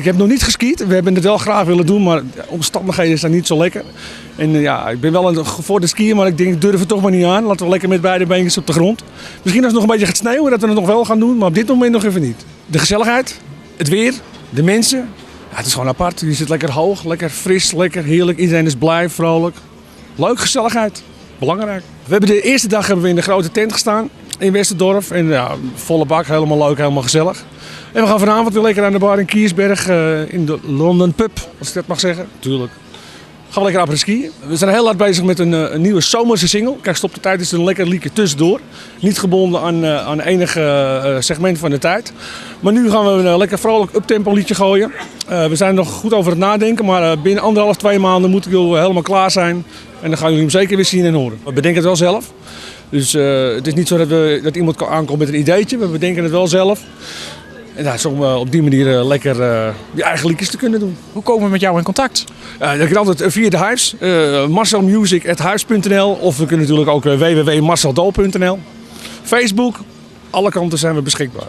Ik heb nog niet geskiet. We hebben het wel graag willen doen, maar de omstandigheden zijn niet zo lekker. En ik ben wel een gevorderde skier, maar ik denk ik durf het toch maar niet aan. Laten we lekker met beide beentjes op de grond. Misschien als het nog een beetje gaat sneeuwen, dat we het nog wel gaan doen, maar op dit moment nog even niet. De gezelligheid, het weer, de mensen. Ja, het is gewoon apart. Je zit lekker hoog, lekker fris, lekker heerlijk. Iedereen is blij, vrolijk. Leuk, gezelligheid. Belangrijk. We hebben de eerste dag in de grote tent gestaan in Westendorf. En volle bak, helemaal leuk, helemaal gezellig. En we gaan vanavond weer lekker aan de bar in Kiersberg in de London Pub, als ik dat mag zeggen. Tuurlijk. Gaan we lekker après skiën. We zijn heel hard bezig met een nieuwe zomerse single. Kijk, Stop de Tijd is een lekker liedje tussendoor. Niet gebonden aan enig segment van de tijd. Maar nu gaan we een lekker vrolijk uptempo liedje gooien. We zijn nog goed over het nadenken, maar binnen 1,5-2 maanden moet ik helemaal klaar zijn. En dan gaan jullie hem zeker weer zien en horen. We bedenken het wel zelf. Dus het is niet zo dat iemand aankomt met een ideetje. We bedenken het wel zelf. En dat is om op die manier lekker je eigen liedjes te kunnen doen. Hoe komen we met jou in contact? Dat kan altijd via de Hives. marcelmusic@hives.nl of we kunnen natuurlijk ook www.marceldol.nl. Facebook, alle kanten zijn we beschikbaar.